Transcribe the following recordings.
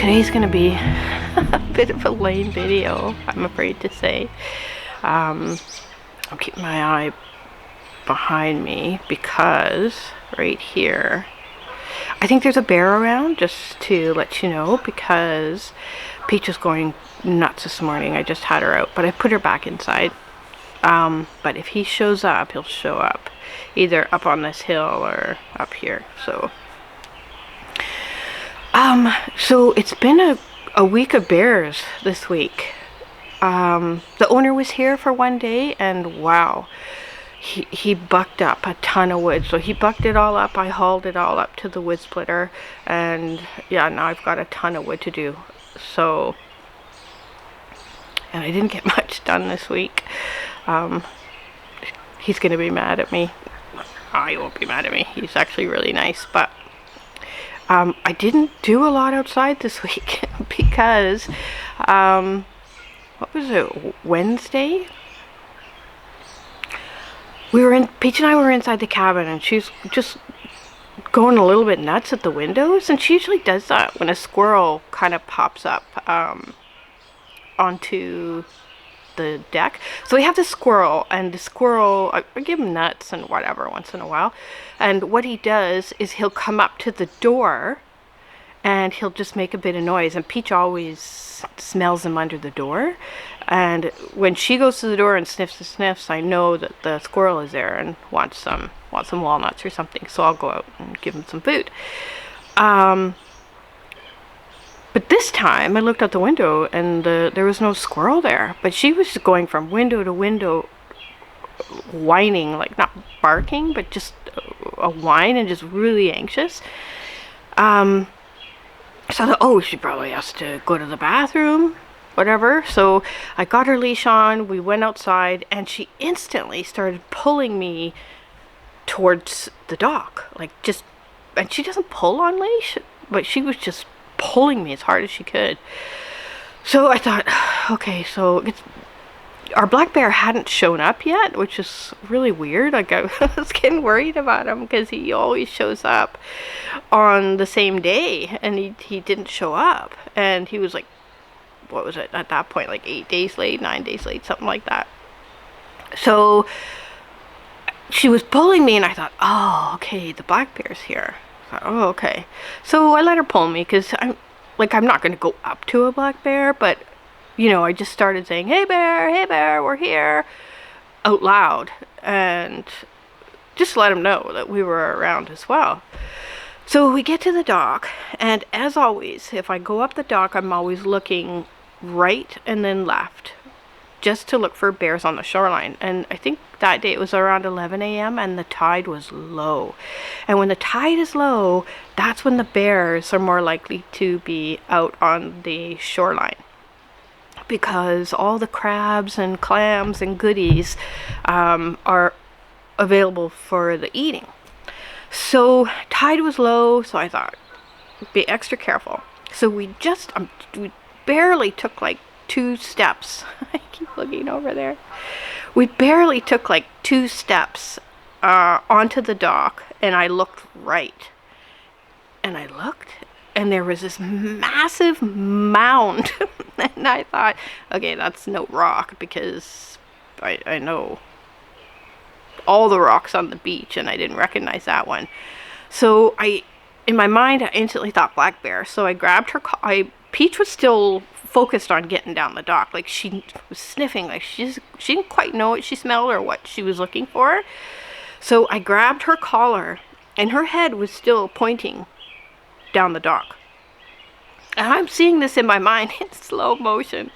today's gonna be a bit of a lame video, I'm afraid to say. I'll keep my eye behind me because right here, I think there's a bear around, just to let you know, because Peach was going nuts this morning. I just had her out, but I put her back inside. But if he shows up, he'll show up either up on this hill or up here. So it's been a week of bears this week. The owner was here for one day, and wow, he bucked up a ton of wood. So he bucked it all up. I hauled it all up to the wood splitter, and yeah, now I've got a ton of wood to do. So, and I didn't get much done this week. He's gonna be mad at me. He won't be mad at me. He's actually really nice, but I didn't do a lot outside this week because what was it, Wednesday? Peach and I were inside the cabin, and she's just going a little bit nuts at the windows, and she usually does that when a squirrel kind of pops up onto the deck. So we have the squirrel, and the squirrel, I give him nuts and whatever once in a while, and what he does is he'll come up to the door and he'll just make a bit of noise, and Peach always smells him under the door, and when she goes to the door and sniffs, I know that the squirrel is there and wants some walnuts or something, so I'll go out and give him some food. But this time I looked out the window and there was no squirrel there, but she was just going from window to window whining, like not barking, but just a whine, and just really anxious. So I thought, oh, she probably has to go to the bathroom, whatever. So I got her leash on, we went outside, and she instantly started pulling me towards the dock, and she doesn't pull on leash, but she was just pulling me as hard as she could. So I thought, okay, so our black bear hadn't shown up yet, which is really weird. Like, I was getting worried about him because he always shows up on the same day, and he didn't show up, and he was like, what was it at that point, like 9 days late, something like that. So she was pulling me, and I thought, oh, okay, the black bear's here. Oh, okay. So I let her pull me, because I'm not going to go up to a black bear, but, you know, I just started saying, hey bear, we're here, out loud, and just let him know that we were around as well. So we get to the dock, and as always, if I go up the dock, I'm always looking right and then left, just to look for bears on the shoreline. And I think that day it was around 11 a.m. and the tide was low. And when the tide is low, that's when the bears are more likely to be out on the shoreline, because all the crabs and clams and goodies are available for the eating. So tide was low, so I thought, be extra careful. So we barely took like 2 steps. I keep looking over there. We barely took like 2 steps onto the dock, and I looked right. And I looked, and there was this massive mound. And I thought, okay, that's no rock, because I know all the rocks on the beach, and I didn't recognize that one. So in my mind, I instantly thought black bear. So I grabbed her. Peach was still focused on getting down the dock, like she was sniffing, like she didn't quite know what she smelled or what she was looking for. So I grabbed her collar, and her head was still pointing down the dock, and I'm seeing this in my mind in slow motion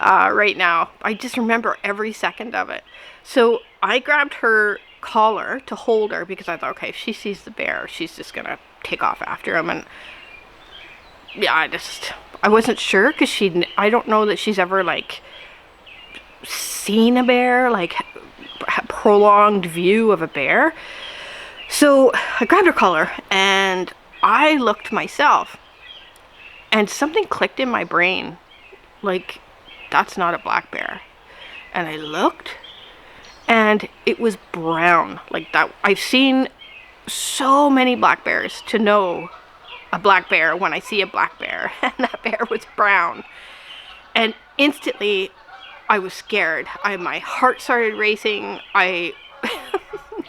right now. I just remember every second of it. So I grabbed her collar to hold her, because I thought, okay, if she sees the bear, she's just gonna take off after him. And yeah, I wasn't sure, because I don't know that she's ever like seen a bear, like a prolonged view of a bear. So I grabbed her collar, and I looked myself, and something clicked in my brain, like, that's not a black bear. And I looked, and it was brown, like that. I've seen so many black bears to know a black bear when I see a black bear, and that bear was brown. And instantly, I was scared. My heart started racing.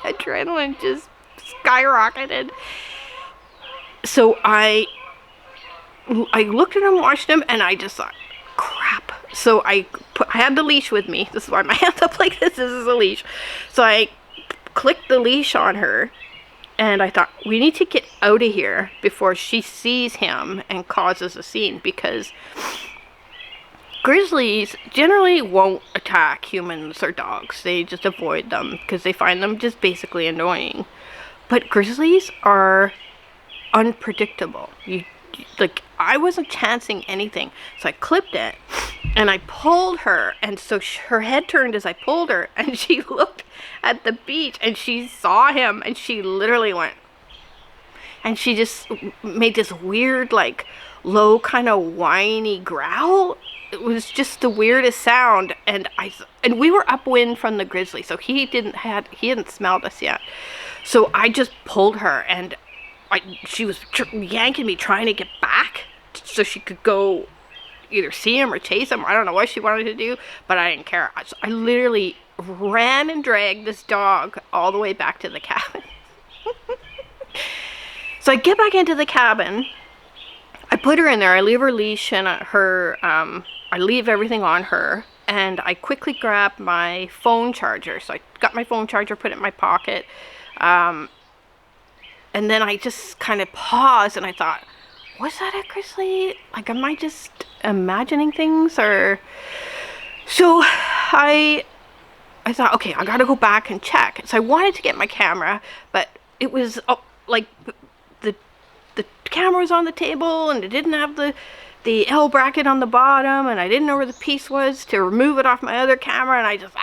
Adrenaline just skyrocketed. So I looked at him, watched him, and I just thought, crap. So I had the leash with me. This is why my hand's up like this. This is a leash. So I clicked the leash on her, and I thought, we need to get out of here before she sees him and causes a scene, because grizzlies generally won't attack humans or dogs. They just avoid them because they find them just basically annoying. But grizzlies are unpredictable. Like, I wasn't chancing anything. So I clipped it and I pulled her, and so her head turned as I pulled her, and she looked at the beach and she saw him, and she literally went, and she just made this weird, like, low kind of whiny growl. It was just the weirdest sound, and we were upwind from the grizzly, so he hadn't smelled us yet. So I just pulled her, and she was yanking me, trying to get back so she could go either see him or chase him. I don't know what she wanted to do, but I didn't care. I literally ran and dragged this dog all the way back to the cabin. So I get back into the cabin. I put her in there. I leave her leash and I leave everything on her, and I quickly grab my phone charger. So I got my phone charger, put it in my pocket, and then I just kind of paused, and I thought, was that a grizzly? Like, am I just imagining things? Or so I thought, okay, I gotta go back and check. So I wanted to get my camera, but it was like the camera was on the table, and it didn't have the L bracket on the bottom, and I didn't know where the piece was to remove it off my other camera, and I just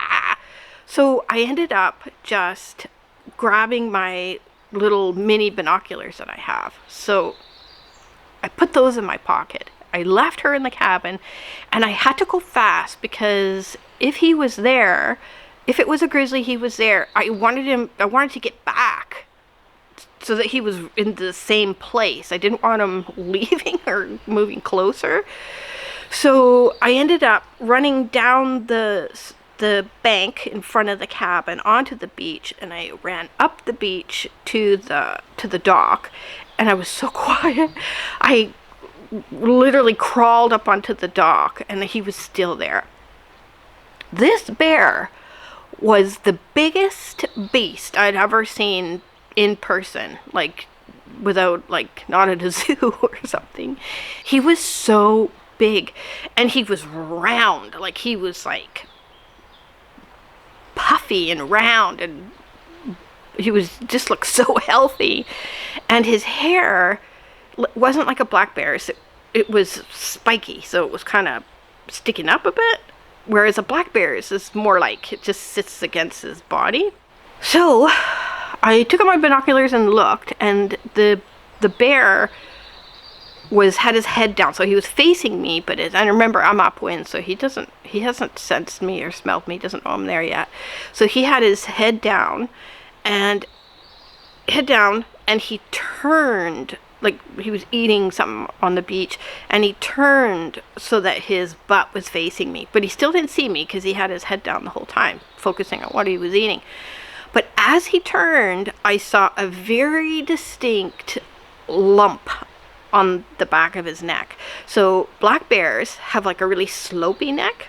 so I ended up just grabbing my little mini binoculars that I have. So I put those in my pocket. I left her in the cabin, and I had to go fast because if he was there, if it was a grizzly, he was there. I wanted to get back so that he was in the same place. I didn't want him leaving or moving closer. So I ended up running down the bank in front of the cabin onto the beach, and I ran up the beach to the dock, and I was so quiet. I literally crawled up onto the dock, and he was still there. This bear was the biggest beast I'd ever seen in person, like, without, like, not at a zoo or something. He was so big, and he was round. Like, he was like puffy and round, and he was just looked so healthy, and his hair wasn't like a black bear's. It was spiky, so it was kind of sticking up a bit, whereas a black bear's is more like it just sits against his body. So I took out my binoculars and looked, and the bear had his head down, so he was facing me, but and remember, I'm upwind, so he hasn't sensed me or smelled me, doesn't know I'm there yet. So he had his head down, and he turned, like he was eating something on the beach, and he turned so that his butt was facing me, but he still didn't see me because he had his head down the whole time, focusing on what he was eating. But as he turned, I saw a very distinct lump on the back of his neck. So black bears have like a really slopey neck,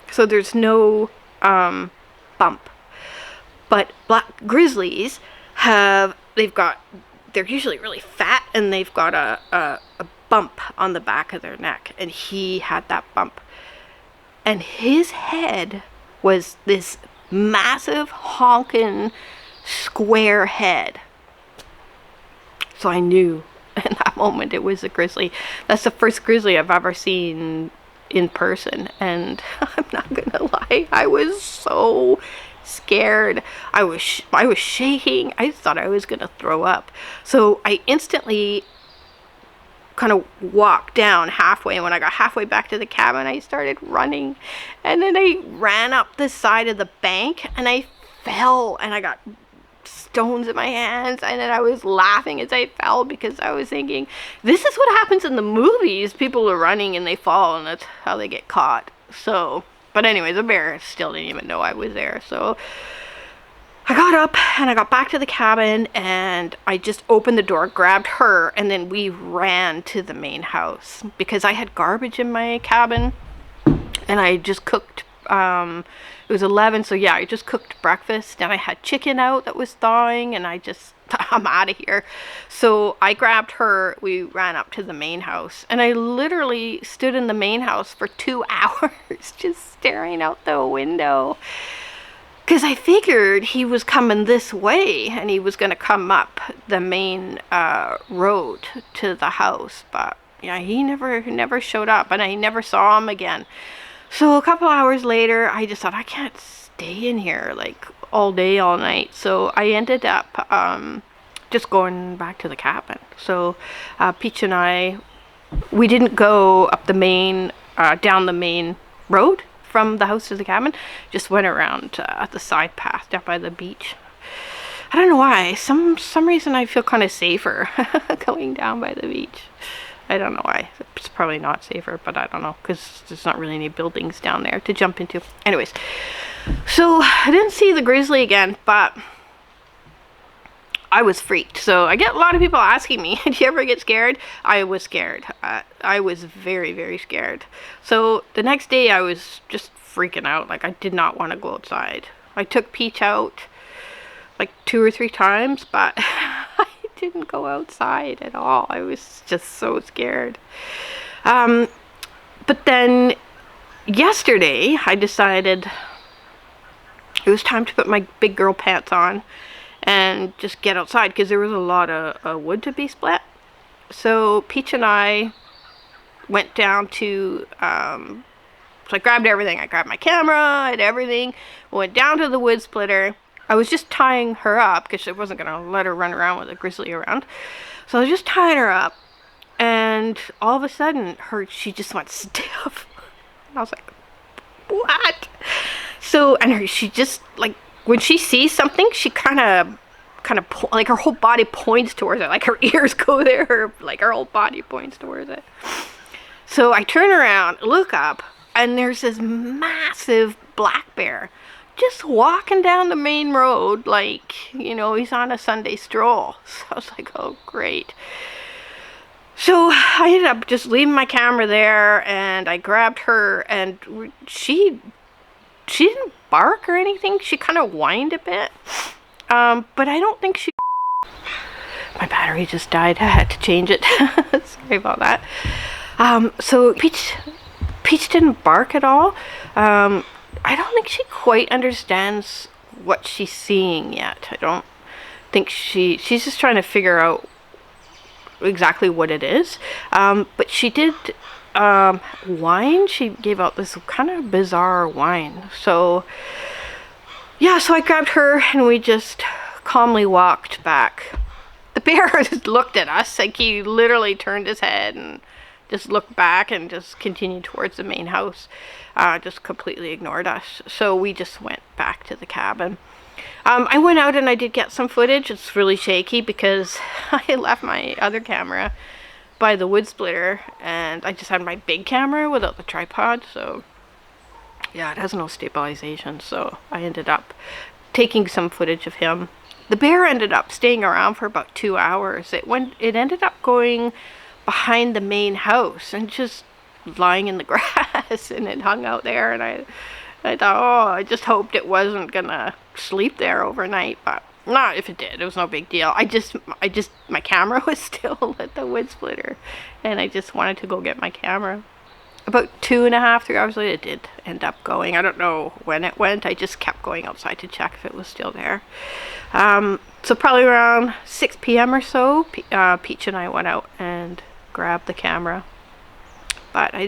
so there's no bump. But black grizzlies they're usually really fat, and they've got a bump on the back of their neck, and he had that bump. And his head was this massive honking square head. So I knew in that moment it was a grizzly. That's the first grizzly I've ever seen in person, and I'm not gonna lie, I was so scared. I was shaking. I thought I was gonna throw up. So I instantly kind of walked down halfway, and when I got halfway back to the cabin, I started running, and then I ran up the side of the bank, and I fell, and I got stones in my hands, and then I was laughing as I fell because I was thinking, this is what happens in the movies. People are running and they fall, and that's how they get caught. So, but anyway, the bear still didn't even know I was there. So I got up and I got back to the cabin, and I just opened the door, grabbed her, and then we ran to the main house because I had garbage in my cabin, and I just cooked, it was 11, so yeah, I just cooked breakfast, and I had chicken out that was thawing, and I'm out of here. So I grabbed her, we ran up to the main house, and I literally stood in the main house for 2 hours just staring out the window. Because I figured he was coming this way, and he was going to come up the main road to the house. But yeah, he never showed up, and I never saw him again. So a couple hours later, I just thought, I can't stay in here like all day, all night. So I ended up just going back to the cabin. So Peach and I, we didn't go up the main, down the main road from the house to the cabin, just went around at the side path down by the beach. I don't know why, some reason I feel kind of safer going down by the beach. I don't know why. It's probably not safer, but I don't know, because there's not really any buildings down there to jump into. Anyways, so I didn't see the grizzly again, but I was freaked. So I get a lot of people asking me, do you ever get scared? I was scared. I was very, very scared. So the next day I was just freaking out. Like, I did not want to go outside. I took Peach out like 2 or 3 times, but I didn't go outside at all. I was just so scared. But then yesterday I decided it was time to put my big girl pants on and just get outside, because there was a lot of wood to be split. So Peach and I went down to, so I grabbed everything. I grabbed my camera and everything, went down to the wood splitter. I was just tying her up because I wasn't going to let her run around with a grizzly around. So I was just tying her up, and all of a sudden she just went stiff. And I was like, what? So, and she just, like, when she sees something, she kind of like her whole body points towards it, like her ears go there, like her whole body points towards it. So I turn around, look up, and there's this massive black bear just walking down the main road, like, you know, he's on a Sunday stroll. So I was like, oh, great. So I ended up just leaving my camera there, and I grabbed her, and she didn't bark or anything. She kind of whined a bit, but I don't think she... My battery just died. I had to change it. Sorry about that. So Peach didn't bark at all. I don't think she quite understands what she's seeing yet. I don't think she's just trying to figure out exactly what it is. But she did whine. She gave out this kind of bizarre whine. So yeah, so I grabbed her and we just calmly walked back. The bear just looked at us, like he literally turned his head and just looked back and just continued towards the main house. Just completely ignored us. So we just went back to the cabin. I went out and I did get some footage. It's really shaky because I left my other camera by the wood splitter, and I just had my big camera without the tripod. So yeah, it has no stabilization. So I ended up taking some footage of him. The bear ended up staying around for about 2 hours. It ended up going behind the main house and just lying in the grass, and it hung out there, and I thought, oh, I just hoped it wasn't gonna sleep there overnight, but not if it did. It was no big deal. My camera was still at the wood splitter, and I just wanted to go get my camera. About 2.5, 3 hours later, it did end up going. I don't know when it went. I just kept going outside to check if it was still there. So probably around 6 p.m. or so, Peach and I went out and grabbed the camera, but I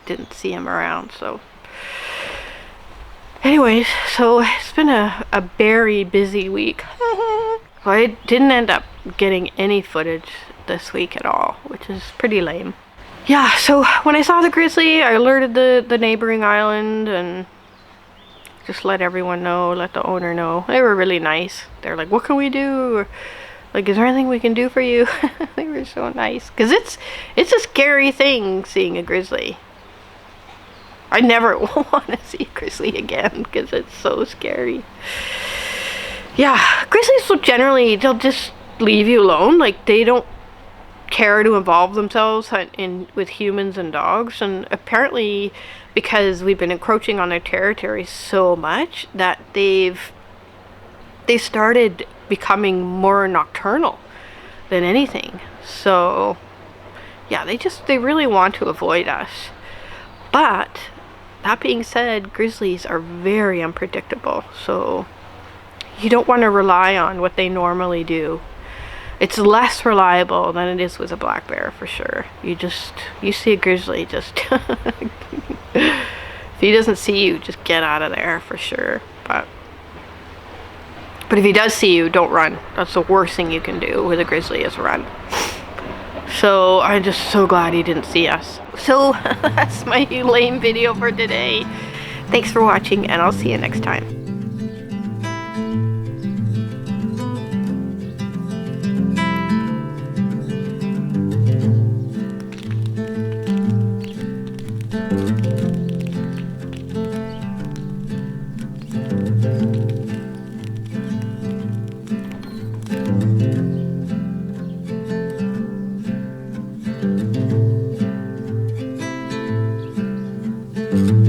didn't see him around. So anyways, so it's been a very busy week. I didn't end up getting any footage this week at all, which is pretty lame. Yeah, so when I saw the grizzly, I alerted the neighboring island, and just let everyone know, let the owner know. They were really nice. They're like, what can we do? Or, like, is there anything we can do for you? They were so nice. Because it's a scary thing seeing a grizzly. I never want to see a grizzly again because it's so scary. Yeah, grizzlies will generally, they'll just leave you alone. Like, they don't care to involve themselves with humans and dogs. And apparently, because we've been encroaching on their territory so much, that they started becoming more nocturnal than anything. So yeah, they really want to avoid us. But that being said, grizzlies are very unpredictable, so you don't want to rely on what they normally do. It's less reliable than it is with a black bear, for sure. You see a grizzly, just if he doesn't see you, just get out of there, for sure. But if he does see you, don't run. That's the worst thing you can do with a grizzly, is run. So I'm just so glad he didn't see us. So that's my lame video for today. Thanks for watching, and I'll see you next time. Thank you.